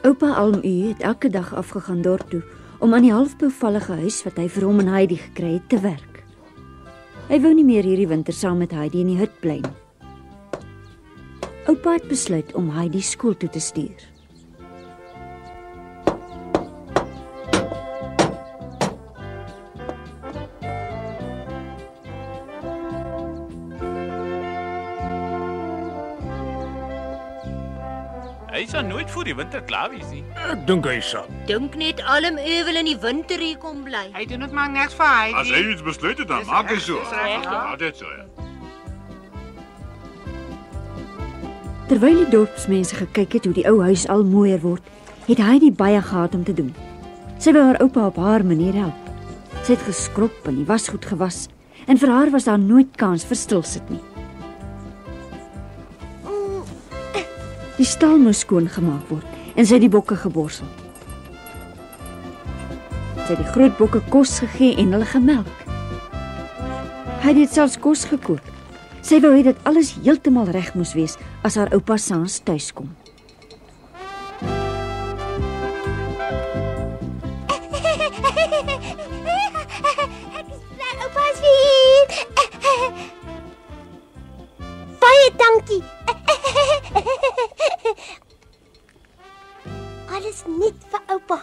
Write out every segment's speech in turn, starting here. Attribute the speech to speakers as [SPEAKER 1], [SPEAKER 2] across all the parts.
[SPEAKER 1] Oupa Almu het elke dag afgegaan dorp toe om aan die halfbevallige huis wat hy vir hom en Heidi gekry het te werk. Hy wou nie meer hierdie winter saam met Heidi in die hut bly nie. Oupa het besluit om Heidi skool toe te stuur.
[SPEAKER 2] Hy sal nooit voor die winter klaar wees nie.
[SPEAKER 3] Ek dink hy sal.
[SPEAKER 4] Dink net Alm wil in die winter hier kom bly.
[SPEAKER 5] Hy doen dit maar niks vir hy.
[SPEAKER 3] As hy iets besluit het, dan maak hy so.
[SPEAKER 5] Dis reg,
[SPEAKER 3] Ja, dit so. Ja.
[SPEAKER 1] Terwyl die dorpsmense gekyk het hoe die ou huis al mooier word, het Heidi baie gehad om te doen. Sy wou haar oupa op haar manier help. Sy het geskrob en die wasgoed gewas en vir haar was daar nooit kans vir stilsit nie. Die stal moes skoongemaak word en sy het die bokke geborsel. Sy het die groot bokke kos gegee en hulle gemelk. Heidi het selfs kos gekook. Sy wou hê dat alles heeltemal reg moes wees as haar oupa saans tuis kom.
[SPEAKER 4] Ek is bly oupa is hier. Baie dankie. Alles net vir oupa.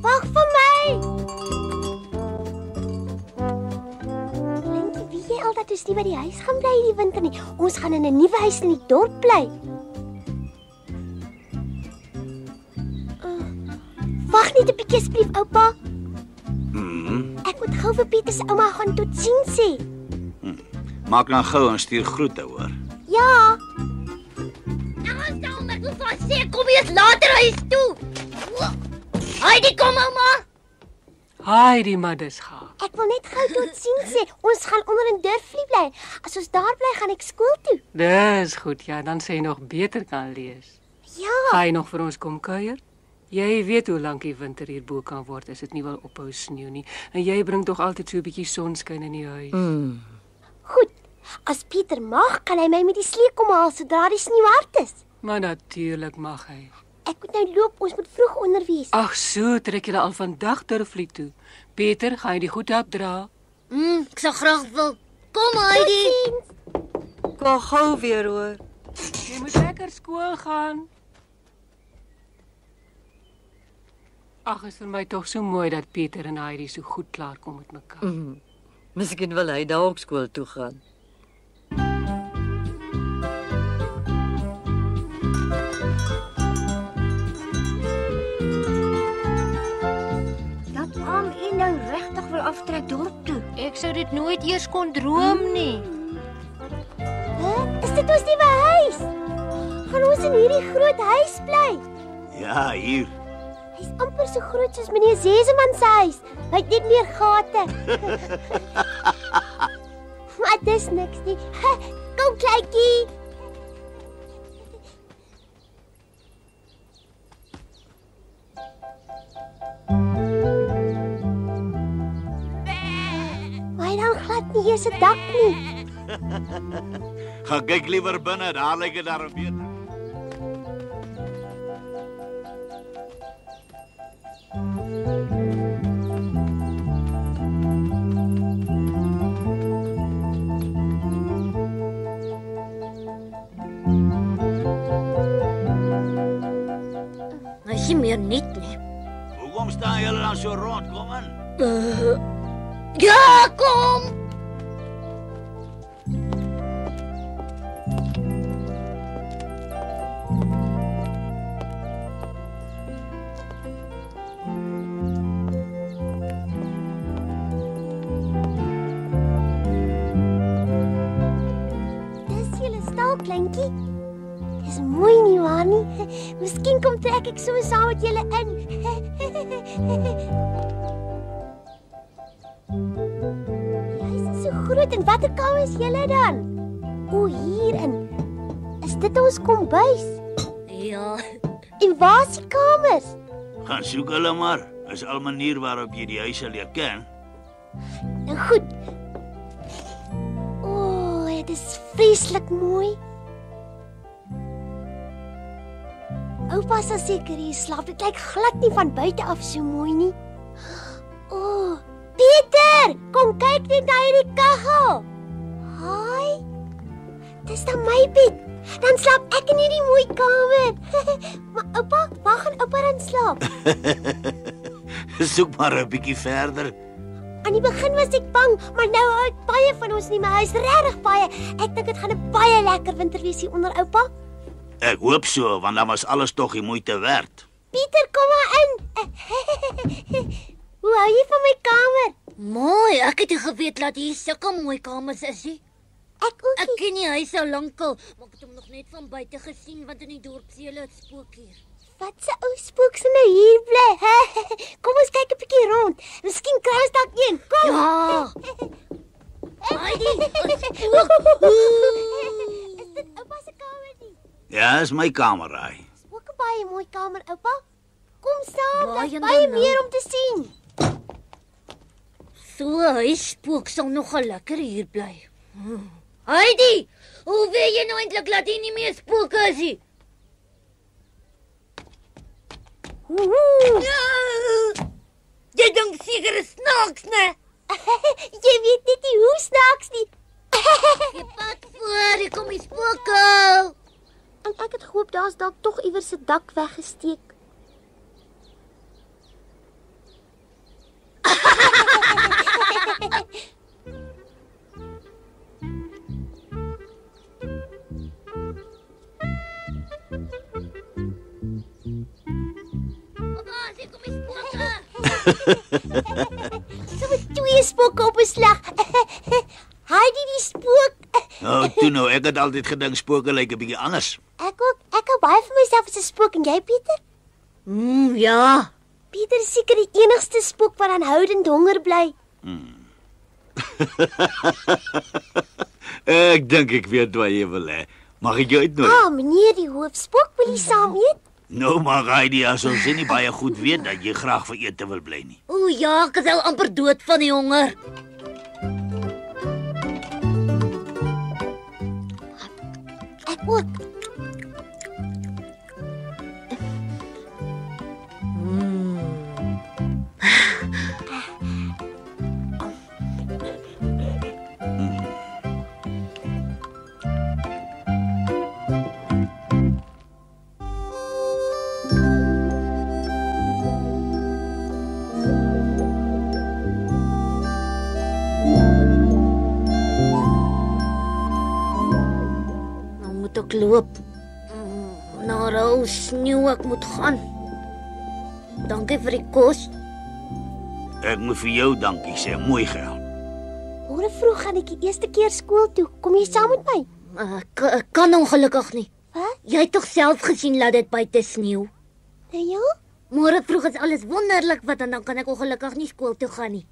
[SPEAKER 4] Wag vir my. Dink jy al dat ons nie by die huis gaan bly hierdie winter nie? Ons gaan in 'n nuwe huis in die dorp bly. Wag net 'n bietjie asseblief, oupa. Ek moet gou vir Pieter se ouma gaan totsiens sê.
[SPEAKER 6] Maak nou gou en stuur groete, hoor.
[SPEAKER 4] Ja. Nou staan ek wil vas sê kom eers later huis toe. Heidi kom ouma.
[SPEAKER 5] Heidi, maar dis gaaf.
[SPEAKER 4] Ek wil net gou totsiens sê. Ons gaan onder in Durflie bly. As ons daar bly, gaan ek skool toe.
[SPEAKER 5] Dis goed, ja, dan sê jy nog beter kan lees.
[SPEAKER 4] Ja.
[SPEAKER 5] Ga jy nog vir ons kom kuier? Jy weet hoe lank die winter hierbo kan word as dit nie wil ophou sneeu nie. En jy bring tog altyd so 'n bietjie sonskyn in die huis.
[SPEAKER 4] Goed. As Pieter mag, kan hy my met die slee kom haal sodra die sneeu hard is.
[SPEAKER 5] Maar natuurlik mag hy.
[SPEAKER 4] Ek moet nou loop, ons moet vroeg onder wees.
[SPEAKER 5] Ag so, trek julle al vandag Durflie toe. Peter, gaan jy die goed opdra?
[SPEAKER 4] Ek sal graag wil. Kom Heidi.
[SPEAKER 1] Kom gou weer hoor.
[SPEAKER 5] Jy moet lekker skool gaan. Ag, is vir my tog so mooi dat Peter en Heidi so goed klaar kom met mekaar.
[SPEAKER 1] Miskien wil hy dalk skool toe gaan. Dat Am nou regtig wil aftrek dorp toe.
[SPEAKER 4] Ek sou dit nooit eers kon droom nie. Is dit ons nuwe huis? Gaan ons in hierdie groot huis bly?
[SPEAKER 6] Ja, hier.
[SPEAKER 4] Hy's amper so groot soos meneer Seseman se huis. Hy het net meer gate. Maar dis niks nie. Kom kleintjie. Maar dan glad nie eers 'n dak nie.
[SPEAKER 6] Gaan kyk liewer binne, daar lyk dit daarom beter.
[SPEAKER 4] Hy is nie meer net nie.
[SPEAKER 6] Hoekom staan julle dan so rond, kom in?
[SPEAKER 4] Ja, kom.
[SPEAKER 7] prentjie? Dis mooi nie waar nie? Miskien kom trek ek sommer saam met julle in. Jy is so groot en watter kamer is julle dan? O, hierin. Is dit ons kombuis?
[SPEAKER 4] Ja.
[SPEAKER 7] En waar is die kamers?
[SPEAKER 6] Gaan soek hulle maar. Is al manier waarop jy die huis sal leer ken.
[SPEAKER 7] Nou goed. O, dit is vreeslik mooi. Oupa sal seker hier slaap. Dit lyk glad nie van buite af so mooi nie. O, Pieter, kom kyk net na hierdie kaggel. Haai. Dis dan my bed. Dan slaap ek in hierdie mooi kamer. Maar oupa, waar gaan oupa dan slaap?
[SPEAKER 6] Soek maar 'n bietjie verder.
[SPEAKER 7] Aan die begin was ek bang, maar nou hou ek baie van ons nie, maar hy is regtig baie. Ek dink dit gaan 'n baie lekker winter wees hier onder oupa.
[SPEAKER 6] Ek hoop so, want dan was alles tog die moeite werd.
[SPEAKER 7] Pieter, kom maar in. Hoe hou jy van my kamer?
[SPEAKER 4] Mooi, ek het nie geweet dat hier sulke mooi kamers is nie.
[SPEAKER 7] Ek ook
[SPEAKER 4] Ek
[SPEAKER 7] nie.
[SPEAKER 4] ken die huis al lankal, maar ek het hom nog net van buite gesien want in die dorp se hele spook hier.
[SPEAKER 7] Wat se ou spook se nou hier bly? Kom ons kyk 'n bietjie rond. Miskien kry ons dalk een. Kom.
[SPEAKER 4] Ja. Heidi,
[SPEAKER 7] Is dit oupa se kamer nie?
[SPEAKER 6] Ja, is my kamer, raai.
[SPEAKER 7] Dis ook 'n baie mooi kamer, oupa. Kom saam,
[SPEAKER 4] Waarheen
[SPEAKER 7] daar's
[SPEAKER 4] dan
[SPEAKER 7] baie
[SPEAKER 4] nou?
[SPEAKER 7] meer om te sien.
[SPEAKER 4] so 'n huisspook sal nogal lekker hier bly. Heidi, hoe weet jy nou eintlik dat hier nie meer spooke is nie? Jy dink seker is snaaks, né?
[SPEAKER 7] Jy weet net nie hoe snaaks nie.
[SPEAKER 4] Jy pad voor, hier kom die spooke.
[SPEAKER 7] En ek het gehoop daar's dalk tog iewers 'n dak weggesteek.
[SPEAKER 4] Papa, hier kom die spooke.
[SPEAKER 7] Sommer twee spooke op 'n slag. Heidi die spook.
[SPEAKER 6] Nou, toe nou, ek het altyd gedink spooke lyk 'n bietjie anders.
[SPEAKER 7] Ek ook. Ek hou baie van myself as 'n spook en jy, Pieter?
[SPEAKER 4] Ja.
[SPEAKER 7] Pieter is seker die enigste spook wat aanhoudend honger bly.
[SPEAKER 6] Ek dink ek weet wat jy wil hê. Mag ek jou uitnooi?
[SPEAKER 7] Meneer die hoofspook, wil jy saam eet?
[SPEAKER 6] Nou maar, Heidi, as ons nie baie goed weet dat jy graag vir ete wil bly nie.
[SPEAKER 4] O ja, ek is al amper dood van die honger.
[SPEAKER 7] Ek ook.
[SPEAKER 4] Nou moet ek loop. Na rou sneeu ek moet gaan. Dankie vir die kos.
[SPEAKER 6] Ek moet vir jou dankie sê, mooi geld.
[SPEAKER 7] Môre vroeg gaan ek die eerste keer skool toe. Kom jy saam met my?
[SPEAKER 4] Ek kan ongelukkig nie.
[SPEAKER 7] Wat?
[SPEAKER 4] Jy het tog self gesien dat dit buite sneeu.
[SPEAKER 7] Nou ja?
[SPEAKER 4] Môre vroeg is alles wonderlik wat en dan kan ek ongelukkig nie skool toe gaan nie.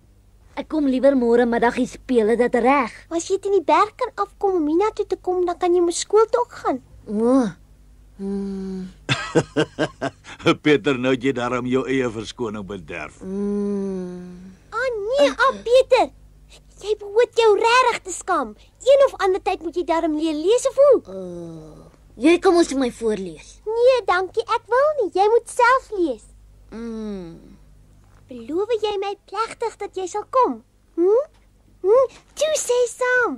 [SPEAKER 4] Ek kom liewer môre middag hier speel, is dit reg?
[SPEAKER 7] Maar as jy teen die berg kan afkom om Mina toe te kom, dan kan jy mos skool toe ook gaan.
[SPEAKER 4] O.
[SPEAKER 6] Peter, nou het jy daarom jou eie verskoning bederf.
[SPEAKER 7] Nee, Pieter. Jy behoort jou regtig te skam. Een of ander tyd moet jy darm leer lees of hoe?
[SPEAKER 4] Jy kom ons vir my voorlees.
[SPEAKER 7] Nee, dankie, ek wil nie. Jy moet self lees. Beloof jy my plegtig dat jy sal kom? Toe sê saam.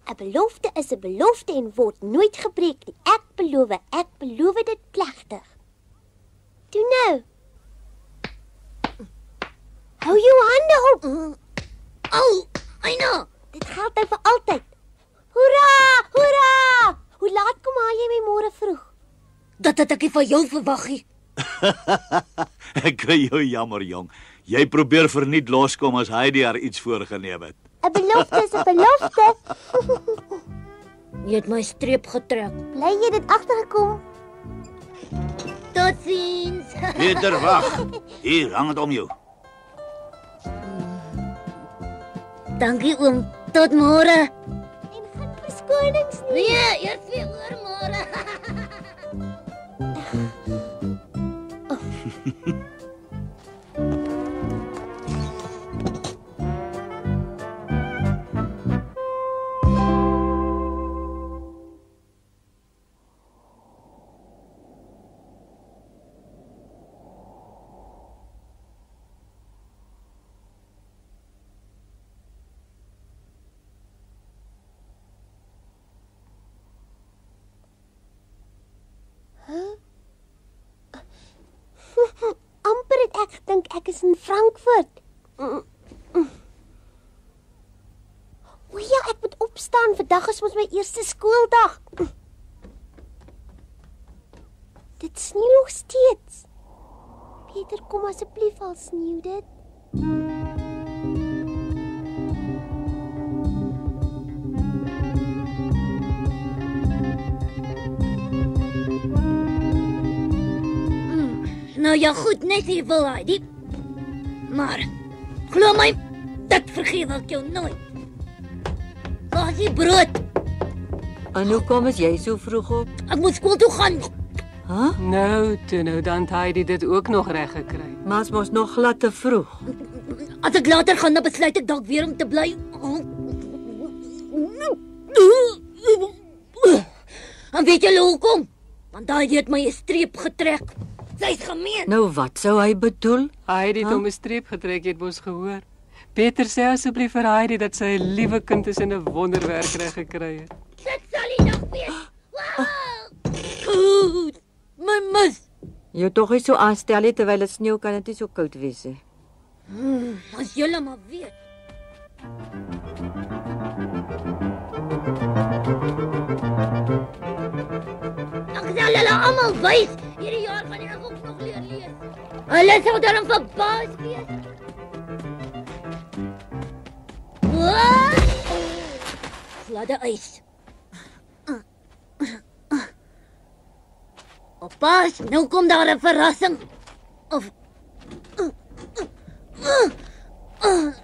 [SPEAKER 7] 'n Belofte is 'n belofte en word nooit gebreek nie. Ek beloof dit plegtig. Toe nou. Hou jou hande op.
[SPEAKER 4] Au, Aina.
[SPEAKER 7] Dit geld nou vir altyd. Hoera! Hoera! Hoe laat kom haal jy my môre vroeg?
[SPEAKER 4] Dat het ek nie van jou verwag nie.
[SPEAKER 6] Ek kry jou jammer, jong. Jy probeer verniet loskom as Heidi haar iets voorgeneem het.
[SPEAKER 7] 'n Belofte is 'n belofte.
[SPEAKER 4] Jy het my streep getrek.
[SPEAKER 7] Bly jy dit agtergekom?
[SPEAKER 4] Totsiens.
[SPEAKER 6] Peter, wag. Hier, hang dit om jou.
[SPEAKER 4] Dankie oom. Tot môre.
[SPEAKER 7] En geen verskonings nie.
[SPEAKER 4] Nee, eers weer oor môre.
[SPEAKER 7] Amper het ek gedink ek is in Frankfurt. O ja, ek moet opstaan. Vandag is ons my eerste skooldag. Dit sneeu nog steeds. Peter, kom asseblief al sneeu dit.
[SPEAKER 4] Nou ja, goed, net hier wil hy. Maar, glo my, dit vergeef ek jou nooit. Waar is die brood?
[SPEAKER 1] En hoe kom jy so vroeg op?
[SPEAKER 4] Ek moet skool toe gaan.
[SPEAKER 5] Nou, dan het Heidi dit ook nog reg gekry.
[SPEAKER 1] Maar ons mos nog glad te vroeg.
[SPEAKER 4] As ek later gaan, dan besluit ek dalk weer om te bly. En weet julle hoekom? Want Heidi het my 'n streep getrek. Sy's gemeen.
[SPEAKER 1] Nou wat sou hy bedoel?
[SPEAKER 5] Heidi het hom 'n streep getrek, jy het mos gehoor. Peter sê asseblief vir Heidi dat sy 'n liewe kind is en 'n wonderwerk reg gekry het.
[SPEAKER 4] Dit sal hy nog weet. Wow! Goed. My mis.
[SPEAKER 1] Jy tog nie so aanstel nie terwyl dit sneeu kan dit nie so koud wees nie.
[SPEAKER 4] As julle maar weet. Ek sal julle almal wys. Hierdie jaar gaan ek ook nog leer lees. Hulle sou dan verbaas wees. Gladde ys. Oppas, nou kom daar 'n verrassing. Of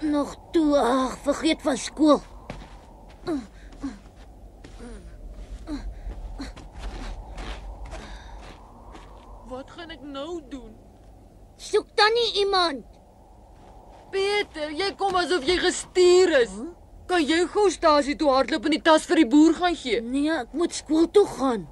[SPEAKER 4] nog toe, vergeet van skool.
[SPEAKER 8] Wat gaan ek nou doen?
[SPEAKER 4] Soek dan nie iemand.
[SPEAKER 8] Peter, jy kom asof jy gestuur is. Kan jy gou stasie toe hardloop en die tas vir die boer gaan gee?
[SPEAKER 4] Nee, ek moet skool toe gaan.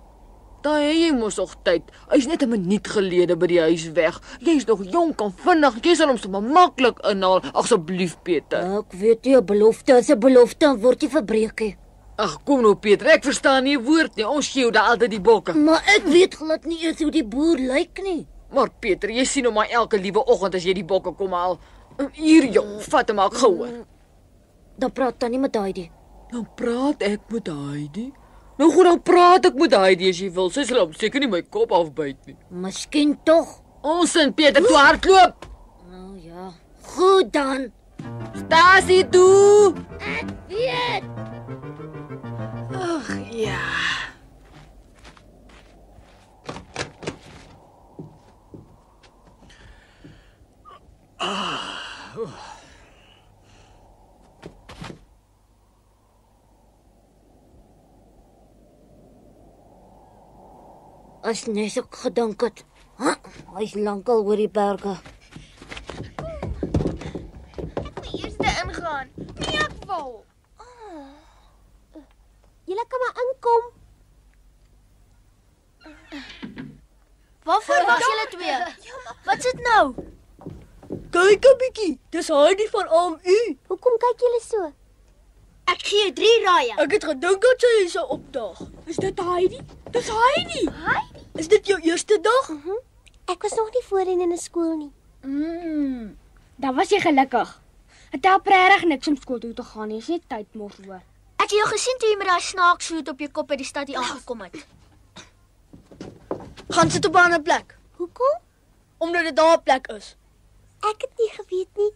[SPEAKER 8] Dan het jy mos nog tyd. Hy's net 'n minuut gelede by die huis weg. Jy's nog jonk en vinnig. Jy sal hom sommer maklik inhaal. Asseblief, Peter.
[SPEAKER 4] Ek weet jy 'n belofte is 'n belofte en word nie verbreek nie.
[SPEAKER 8] Ag, kom nou, Peter. Ek verstaan nie 'n woord nie. Ons gee jou daar altyd die bokke.
[SPEAKER 4] Maar ek weet glad nie eens hoe die boer lyk nie.
[SPEAKER 8] Maar Peter, jy sien hom maar elke liewe oggend as jy die bokke kom haal. Hier, jong, vat hom maar gou.
[SPEAKER 4] Dan praat dan nie met Heidi.
[SPEAKER 8] Dan praat ek met Heidi. Nou goed, dan praat ek met Heidi as jy wil. Sy sal hom seker nie my kop afbyt nie.
[SPEAKER 4] Miskien tog.
[SPEAKER 8] Ons en Peter toe hardloop.
[SPEAKER 4] Nou ja. Goed dan.
[SPEAKER 8] Stasie toe.
[SPEAKER 4] Ek weet.
[SPEAKER 8] Ag ja.
[SPEAKER 4] As net ek gedink het. Hy's lankal oor die berge.
[SPEAKER 7] Eerste ingaan. Nee, ek wil. Julle kan maar inkom. Waarvoor wag julle twee? Wat sit nou?
[SPEAKER 8] Kyk 'n bietjie. Dis Heidi van AMU.
[SPEAKER 7] Hoekom kyk julle so?
[SPEAKER 9] Ek gee 3 raaie.
[SPEAKER 8] Ek het gedink dat sy sou opdag. Is dit Heidi? Dis Heidi. Is dit jou eerste dag?
[SPEAKER 7] Ek was nog nie voorheen in 'n skool nie.
[SPEAKER 9] Dan was jy gelukkig. Het help regtig niks om skool toe te gaan nie. Is net tyd mors hoor.
[SPEAKER 7] Ek het jou gesien toe jy met daai snaakse hoed op jou kop by die stad hier aangekom het.
[SPEAKER 8] Gaan sit op 'n ander plek.
[SPEAKER 7] Hoekom?
[SPEAKER 8] Omdat dit daar 'n plek is.
[SPEAKER 7] Ek het nie geweet nie.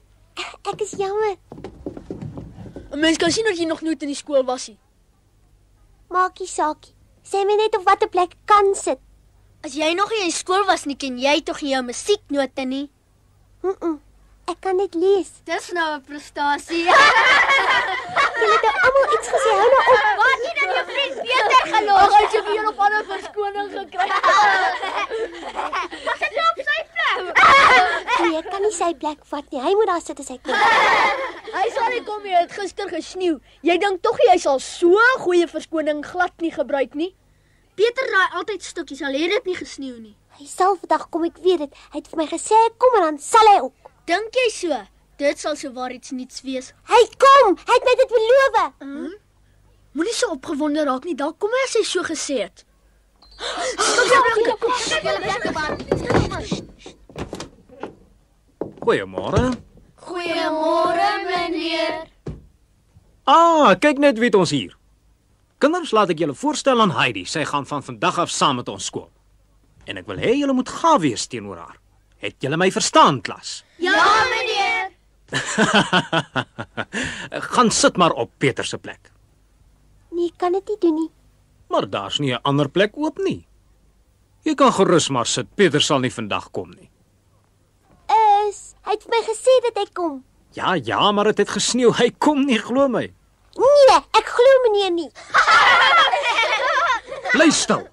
[SPEAKER 7] Ek is jammer.
[SPEAKER 8] 'n Mens kan sien dat jy nog nooit in die skool was nie.
[SPEAKER 7] Maak nie saakie. Sê my net op watter plek ek kan sit.
[SPEAKER 9] As jy nog nie in skool was nie, ken jy tog nie jou musieknote nie.
[SPEAKER 7] Ek kan net lees.
[SPEAKER 9] Dis nou 'n prestasie.
[SPEAKER 7] Julle het nou almal iets gesê. Hou nou op.
[SPEAKER 9] Waar het jy dan jou vriend Pieter gelos?
[SPEAKER 8] Ag, hy het hier op 'n ander verskoning gekry.
[SPEAKER 9] Wat het jy op sy plek?
[SPEAKER 7] Nee, ek kan nie sy plek vat nie. Hy moet daar sit as hy kom.
[SPEAKER 9] Hy sal nie kom, jy het gister gesneeu. Jy dink tog jy sal so 'n goeie verskoning glad nie gebruik nie? Pieter raai altyd stukkies al het dit nie gesneeu nie.
[SPEAKER 7] Hy sal vandag kom, ek weet dit. Hy het vir my gesê kom en dan sal hy ook.
[SPEAKER 9] Dink jy so? Dit sal sowaar iets niets wees.
[SPEAKER 7] Hy kom. Hy het my dit beloof.
[SPEAKER 9] Moenie so opgewonde raak nie. Dalk kom hy as hy so gesê het.
[SPEAKER 10] Goeiemôre.
[SPEAKER 9] Goeiemôre, meneer.
[SPEAKER 10] Kyk net wie het ons hier. Kinders, laat ek julle voorstel aan Heidi. Sy gaan van vandag af saam met ons skool. En ek wil hê julle moet gaaf wees teenoor haar. Het julle my verstaan, klas?
[SPEAKER 9] Ja, meneer.
[SPEAKER 10] Gaan sit maar op Pieter se plek.
[SPEAKER 7] Nee, ek kan dit nie doen nie.
[SPEAKER 10] Maar daar's nie 'n ander plek oop nie. Jy kan gerus maar sit. Pieter sal nie vandag kom nie.
[SPEAKER 7] Hy het vir my gesê dat hy kom.
[SPEAKER 10] Ja, maar dit het gesneeu. Hy kom nie, glo my.
[SPEAKER 7] Nee, ek glo meneer nie.
[SPEAKER 10] Bly stil.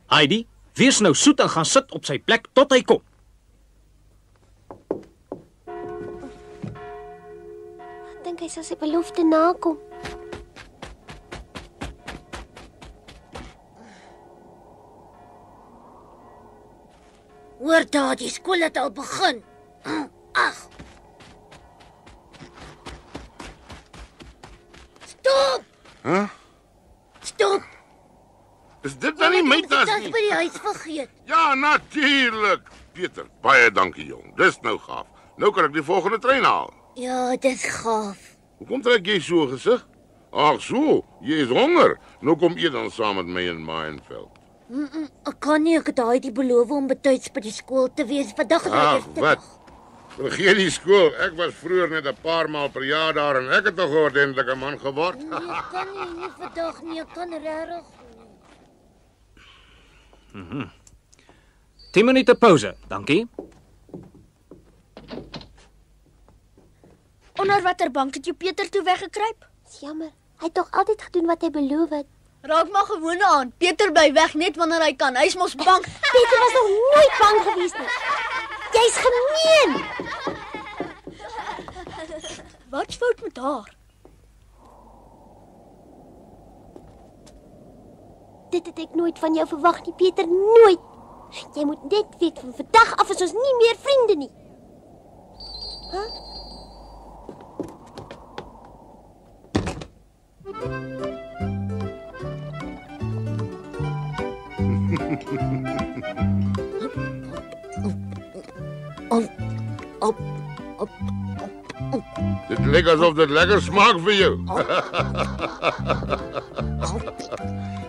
[SPEAKER 10] Heidi, wees nou soet en gaan sit op sy plek tot hy kom.
[SPEAKER 7] Ek dink hy sal sy belofte nakom.
[SPEAKER 4] Hoor daar, die skool het al begin. Ag. Stop! Stop!
[SPEAKER 3] Is dit dan nie my tas
[SPEAKER 4] Dit
[SPEAKER 3] nie?
[SPEAKER 4] by die huis vergeet.
[SPEAKER 3] Ja, natuurlik. Pieter, baie dankie jong. Dis nou gaaf. Nou kan ek die volgende trein haal.
[SPEAKER 4] Ja, dit is gaaf.
[SPEAKER 3] Hoekom trek jy so gesig? Ag so, jy is honger. Nou kom eet dan saam met my in Mainveld.
[SPEAKER 4] Ek kan nie, ek het daai die beloof om betyds by die skool te wees. Vandag is
[SPEAKER 3] Ag,
[SPEAKER 4] dit
[SPEAKER 3] wat? Vergeet die skool. Ek was vroeër net 'n paar maal per jaar daar en ek het 'n ordentlike man geword.
[SPEAKER 4] Nee, ek kan nie vandag nie, ek kan regtig.
[SPEAKER 10] 10 minute pouse, dankie.
[SPEAKER 9] Onder watter bank het jy Pieter toe weggekruip?
[SPEAKER 7] Dis jammer. Hy het tog altyd gedoen wat hy beloof het.
[SPEAKER 9] Raak maar gewoon aan. Pieter bly weg net wanneer hy kan. Hy's mos bang.
[SPEAKER 7] Pieter was nog nooit bang gewees nie. Jy's gemeen.
[SPEAKER 9] Wat's fout met haar?
[SPEAKER 7] Dit het ek nooit van jou verwag nie, Pieter, nooit. Jy moet net weet van vandag af is ons nie meer vriende nie.
[SPEAKER 3] Dit lyk asof dit lekker smaak vir jou.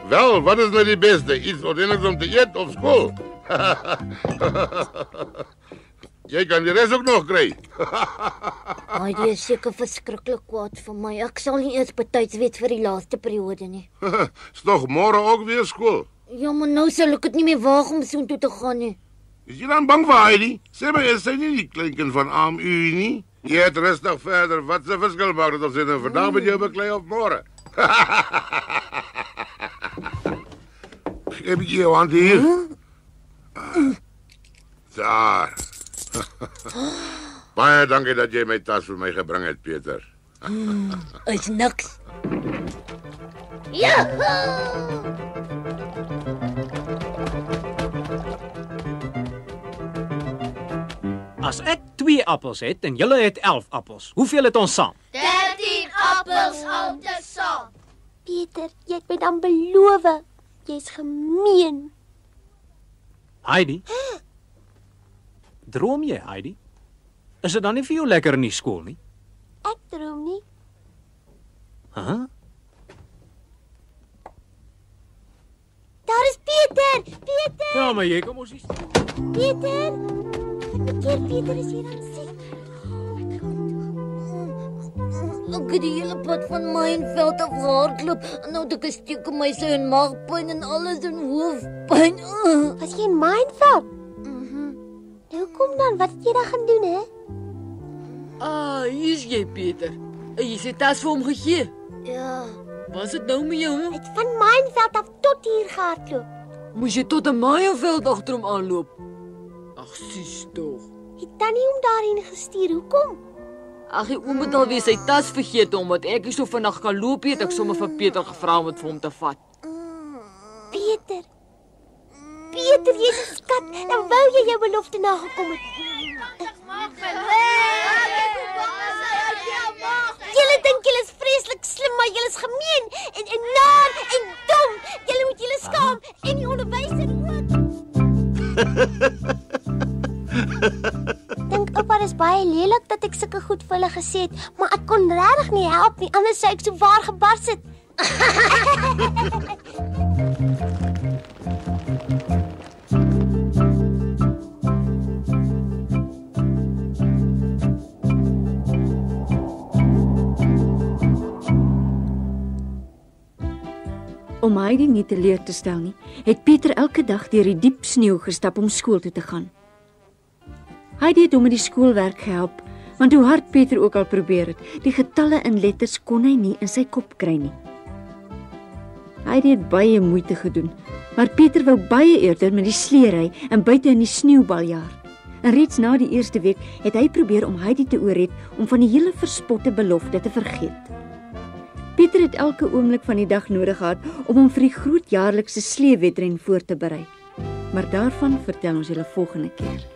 [SPEAKER 3] Wel, wat is nou die beste? Iets ordentliks om te eet of skool? Jy kan die res ook nog kry.
[SPEAKER 4] Hy is seker verskriklik kwaad vir my. Ek sal nie eers betyds weet vir die laaste periode nie.
[SPEAKER 3] Is nog môre ook weer skool?
[SPEAKER 4] Ja, maar nou sal ek dit nie meer waag om soontoe te gaan nie.
[SPEAKER 3] Is jy dan bang vir Heidi? Sê my, is sy nie die kleinkind van arm u nie? Jy het rustig verder. Wat 'n verskil maak dit of sy nou vandag met jou beklei of môre? Heb jy jou hand hier? Daar. Baie dankie dat jy my tas vir my gebring het, Pieter.
[SPEAKER 4] Is niks. Ja!
[SPEAKER 10] As ek 2 appels het en julle het 11 appels, hoeveel het ons saam?
[SPEAKER 9] 13 appels altesaam.
[SPEAKER 7] Pieter, jy het my dan beloof. Jy's gemeen.
[SPEAKER 10] Heidi? Droom jy, Heidi? Is dit dan nie vir jou lekker in die skool nie?
[SPEAKER 7] Ek droom nie. Daar is Pieter! Pieter!
[SPEAKER 10] Ja, maar jy kom ons nie.
[SPEAKER 7] Pieter! Pieter is hier aan siek.
[SPEAKER 4] Ek het die hele pad van Mynveld af gehardloop. En nou het ek 'n steek in my sy en maagpyn en alles in hoofpyn.
[SPEAKER 7] Was jy in Mynveld? Nou kom dan, wat het jy daar gaan doen, hè?
[SPEAKER 8] Hier is jy, Pieter. En jy het tas vir hom gegee.
[SPEAKER 4] Ja.
[SPEAKER 8] Wat is dit nou met jou?
[SPEAKER 7] Hy het van Mynveld af tot hier gehardloop.
[SPEAKER 8] Moes jy tot 'n Meyenveld agter hom aanloop? Ag, sis tog.
[SPEAKER 7] Het Tannie hom daarheen gestuur. Hoekom?
[SPEAKER 8] Ag, die oom het alweer sy tas vergeet omdat ek nie so vinnig kan loop het. Ek sommer vir Pieter gevra om dit vir hom te vat.
[SPEAKER 7] Peter, jy's 'n skat. Dan wou jy jou belofte nagekom het. Julle dink julle is vreeslik slim, maar julle is gemeen en naar en dom. Julle moet julle skaam en die onderwyser ook. Dink oupa is baie lelik dat ek sulke goed vir hulle gesê het, maar ek kon regtig nie help nie, anders sou ek so waar gebars het.
[SPEAKER 1] Om Heidi nie teleur te stel nie, het Pieter elke dag deur die diep sneeu gestap om skool toe te gaan. Heidi het hom met die skoolwerk gehelp, want hoe hard Pieter ook al probeer het, die getalle en letters kon hy nie in sy kop kry nie. Heidi het baie moeite gedoen, maar Pieter wou baie eerder met die sleery en buite in die sneeubaljaar. En reeds na die eerste week het hy probeer om Heidi te oorred om van die hele verspotte belofte te vergeet. Pieter het elke oomblik van die dag nodig gehad om hom vir die groot jaarlikse sleewedren voor te berei. Maar daarvan vertel ons julle volgende keer.